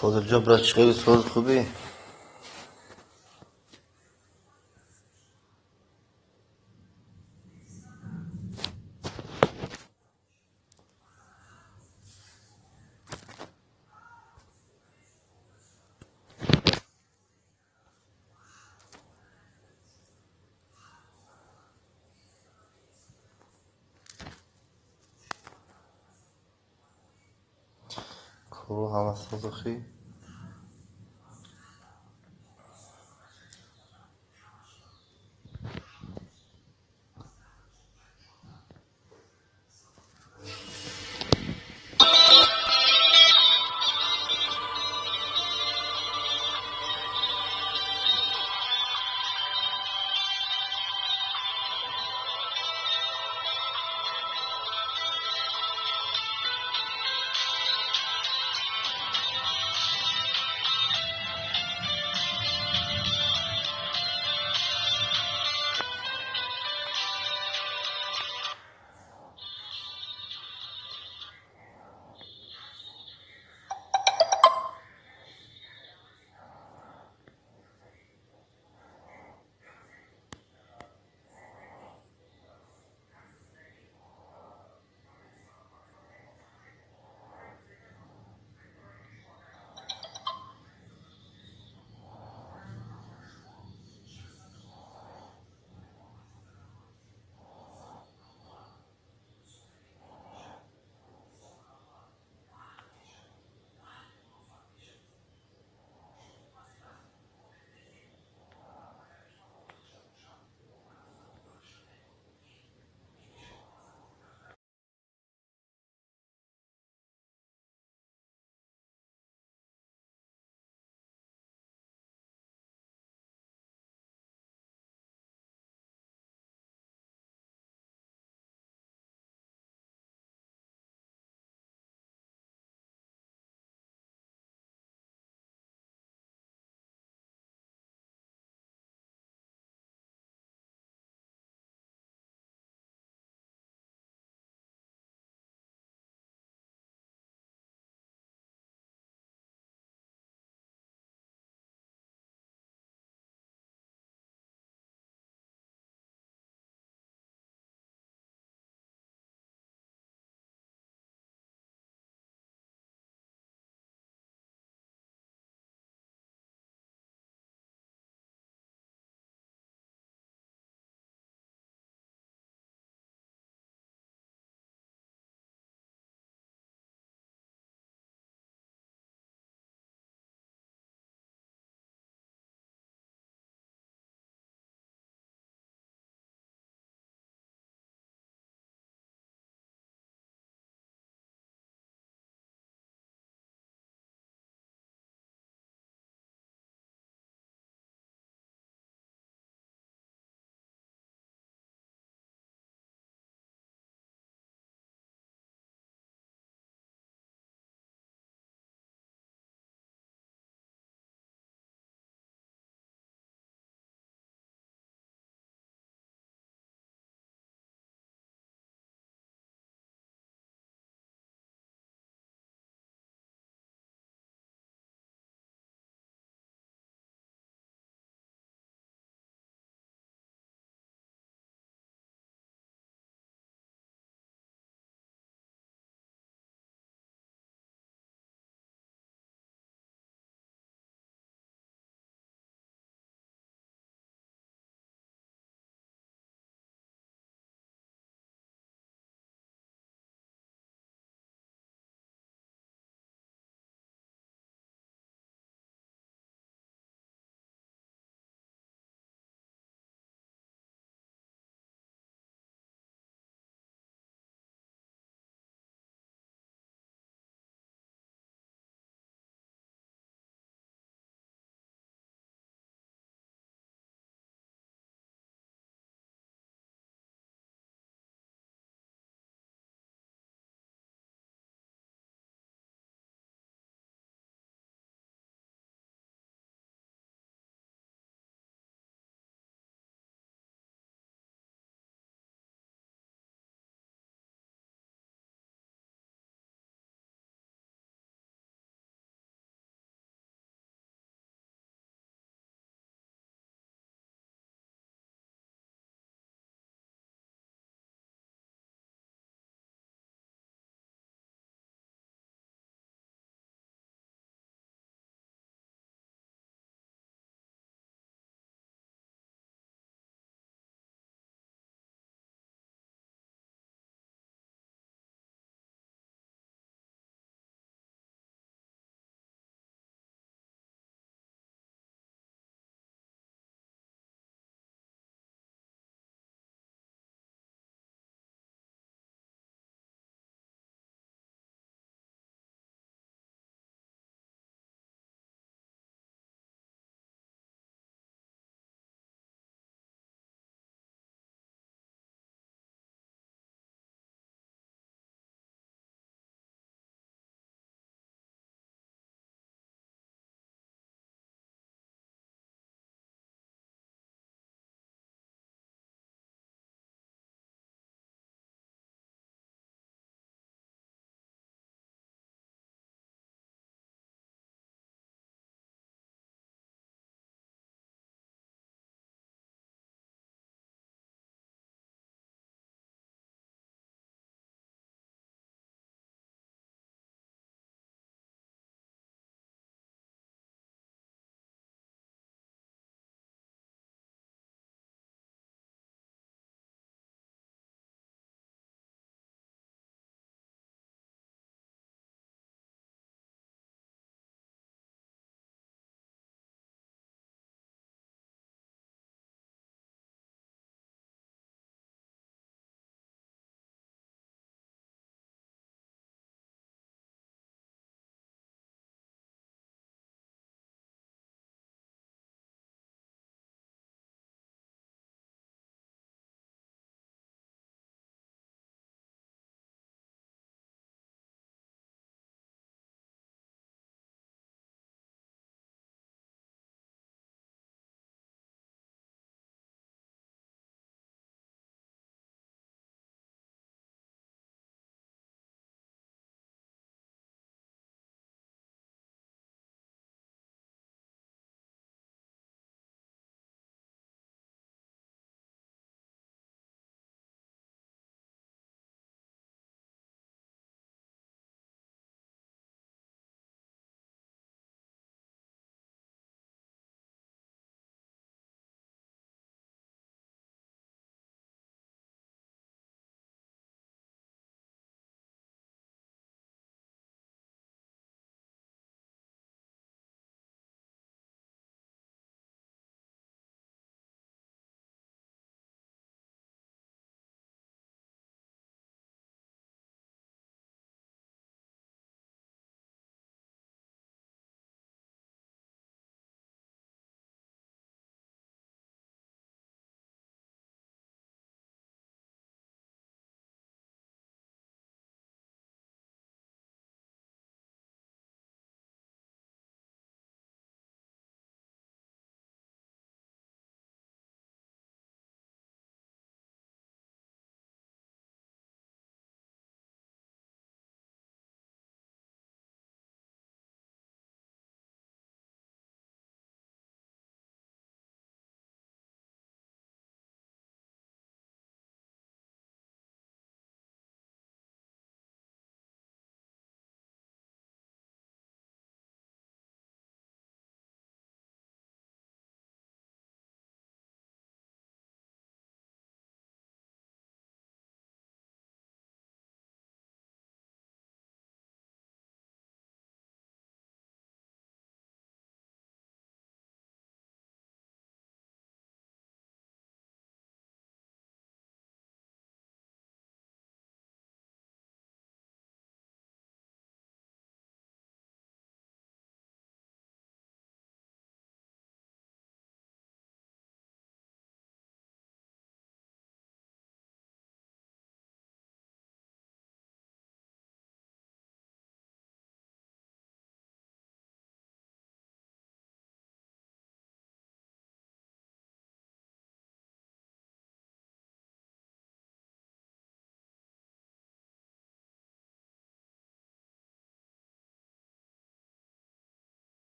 فاضل جان برای خیلی صحبت خوبی. کو همه صدقی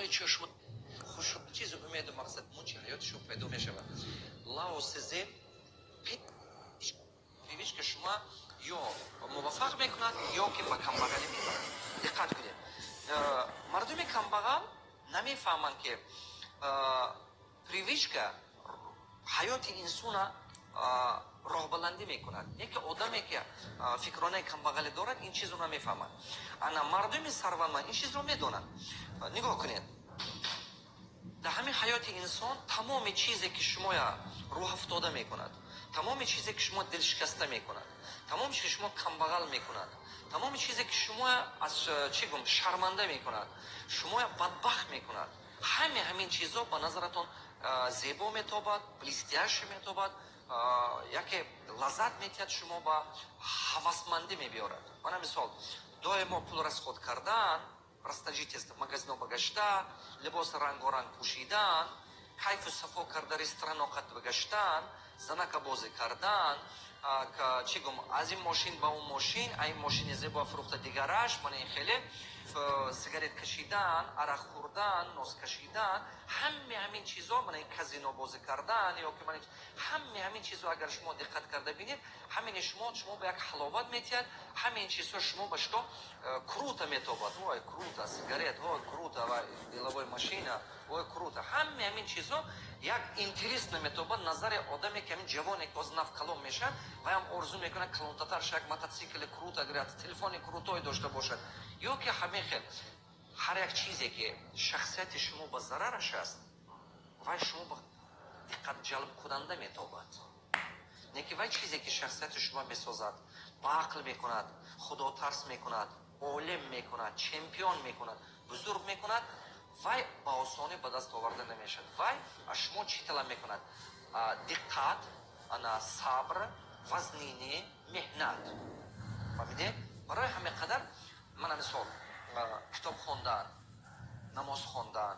بالای چشم خوش چیز امید و مقصد موچی حیاتشون پیدا می شود. لا و سزه پیویش که شما یا موفق میکند یا که با کمبغلی میکند. دقت کنید مردم کمبغل نمیفهمند که پریویشکا حیات انسان راه بلندی میکند. یک آدمی که فکرانه کمبغلی دارد این چیز رو نمیفهمد. انا مردم ثروتمند این چیز رو میدونند. نگاه کنید در همین حیات انسان تمام چیزی که شما روح افتاده میکند، تمام چیزی که شما دل شکسته میکند، تمام چیزی که شما کمبغل میکند، تمام چیزی که شما از چی گم شرمنده میکند، شما بدبخت میکند، همین چیزا به نظرتون زیبا میتابد، بلیستیاش میتابد، یک لذت میتید شما با هوسمندی میبیارد. من مثال دائما پول رسخود کردن، رستجیت магазин ба гашта, либос рангоранг пӯшидан, кайфу сафо карда ресторан овқат ба гаштан, занака бозӣ кардан, чӣ гум аз ин мошин ба он мошин, а ин мошини зебо фурӯхта дигараш, мана ин хеле сигарет кашидан, арақ хӯрдан, нос кашидан, ҳамин чизо, мана ин казино бозӣ кардан, ё ки мана ҳамин чизо агар шумо диққат карда бинед, ҳамини шумо ба як ҳаловат метиҳад, ҳамин чизо шумо ба што круто метобад. Ой, круто, сигарет, ой, круто, деловой машина, ой, круто. ҳамин чизо як интерес наметобад назари одаме ки ҳамин ҷавоне ки ознаф калон мешад ва ҳам орзу мекунад калонтатар шак мотоцикли круто гирад, телефони крутое дошта бошад. ё ки ҳамин хел ҳар як чизе ки шахсияти шумо ба зарараш аст, вай шумо ба диққат ҷалб кунанда метобад. не ки вай чизе ки шахсияти шумо месозад, ба ақл мекунад, худотарс мекунад, олим мекунад, чемпион мекунад, бузург мекунад, вай ба осонӣ ба даст оварда намешавад. вай аз шумо чӣ талаб мекунад? диққат, сабр, вазнинӣ, меҳнат. фаҳмидед? барои ҳамин қадар мана мисол китоб хондан, намоз хондан,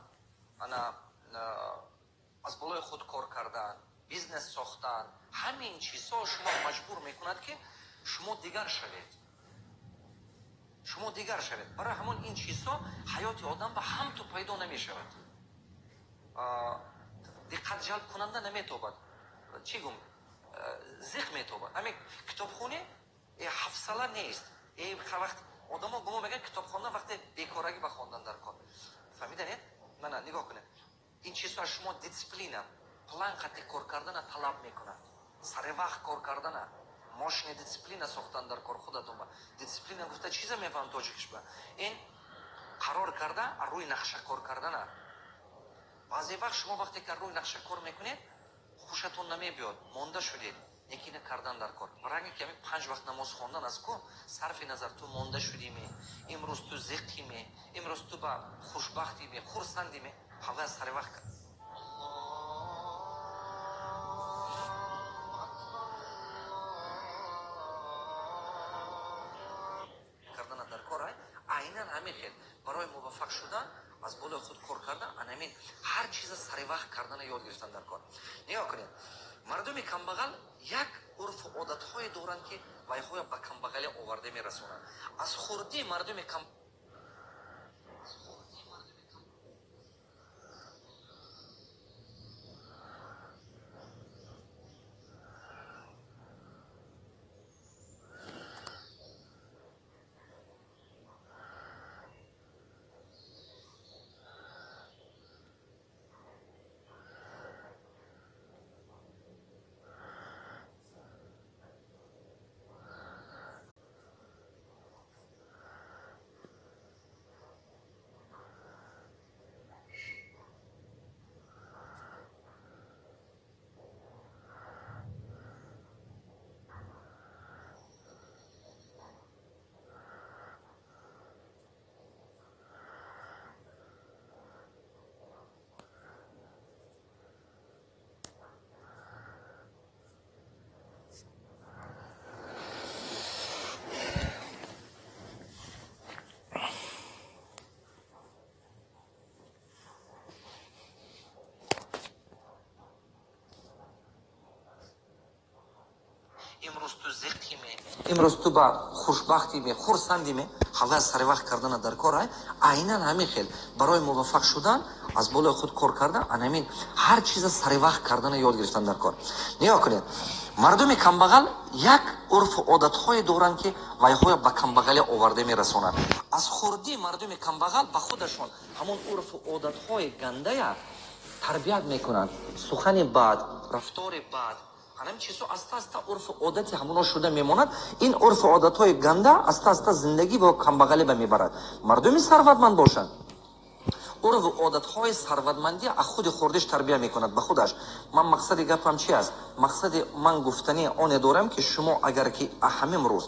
аз болои худ кор кардан, бизнес сохтан, ҳамин чизҳо шумо маҷбур мекунад ки шумо дигар шавед. шумо дигар шавед. барои ҳамон ин чизҳо ҳаёти одам ба ҳамту пайдо намешавад. диққат ҷалб кунанда наметобад. чӣ гум зиқ метобад. ҳамин китобхони ҳафсала нест. вақт одамо гумон мекунад китоб хондан вақте бекорагӣ ба хондан дар кор. фаҳмиданед? мана нигоҳ кунед. ин чизҳо аз шумо дисциплина, план қатъи кор кардана талаб мекунад. сари вақт кор кардана, мошини дисциплина сохтан дар кор худатон. ба дисциплина гуфта чиза мефаҳам тоҷикишба. ин қарор карда рӯи нақша кор кардана. баъзе вақт шумо вақте ки рӯи нақша кор мекунед хушатон намебиёд, монда шудед, яки кардан дар кор. барои ки 5 вақт намоз хондан аз ку сарфи назар ту монда шудиме, имрӯз ту зиқиме, имрӯз ту ба хушбахтиме, хурсандиме, ҳавла аз сари вақт кардана дар кор. айнан ҳамин хел барои муваффақ шудан аз болои худ кор кардан, анамин ҳар чиза сари вақт кардана ёд гирифтан дар кор. нигоҳ кунед, мардуми камбағал як урфу одатҳое доранд ки вайҳоя ба камбағалӣ оварда мерасонанд. аз хурдии мардуми имрӯз ту зиқиме, имрӯз ту ба хушбахтиме, хурсандиме, ҳавас сари вақт кардана дар кор айнан ҳамин хел барои муваффақ шудан аз болои худ кор кардан анамин ҳар чиза сари вақт кардана ёд гирифтан дар кор. Нигоҳ кунед, мардуми камбағал як урфу одатҳое доранд ки вайҳоя ба камбағалӣ оварда мерасонанд. аз хурдии мардуми камбағал ба худашон ҳамон урфу одатҳои гандая тарбият мекунанд. сухани бад, рафтори бад, ҳамин чизо аста урфу одати ҳамоно шуда мемонад. ин урфу одатҳои ганда аста зиндагӣ бо камбағалӣ ба мебарад. мардуми сарватманд бошанд, урфу одатҳои сарватмандӣ аз худи хурдиш тарбия мекунад ба худаш. ман мақсади гапам чи аст? мақсади ман гуфтани оне дорам ки шумо агар ки ҳамин рӯз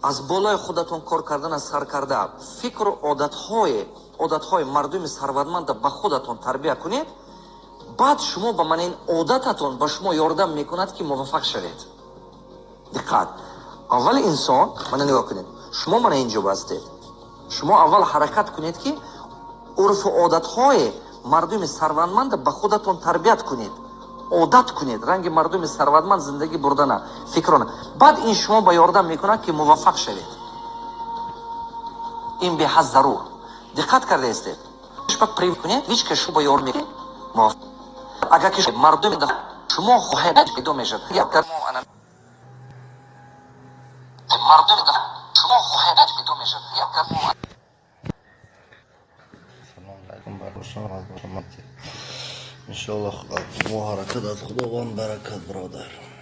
аз болои худатон кор кардана сар карда фикру одатҳои мардуми сарватманда ба худатон тарбия кунед, баъд шумо ба мана ин одататон ба шумо ёрдам мекунад ки муваффақ шавед. диққат, аввал инсон мана нигоҳ кунед, шумо мана инҷо бастед, шумо аввал ҳаракат кунед ки урфу одатҳои мардуми сарватманда ба худатон тарбият кунед, одат кунед, ранги мардуми сарватманд зиндагӣ бурдана, фикрона. баъд ин шумо ба ёрдам мекунад ки муваффақ шавед. ин беҳад зарур. диққат кардаестед, привод кунед, ҳеҷ кас шумо ба ёр мекунед муваффақ. агар ки мардуми шумо хоҳед пайдо мешавад, мардуми шумо хоҳед пайдо мешавад. سلام علیکم بر شما انشالله ما حرکت از خداوند برکت برادر.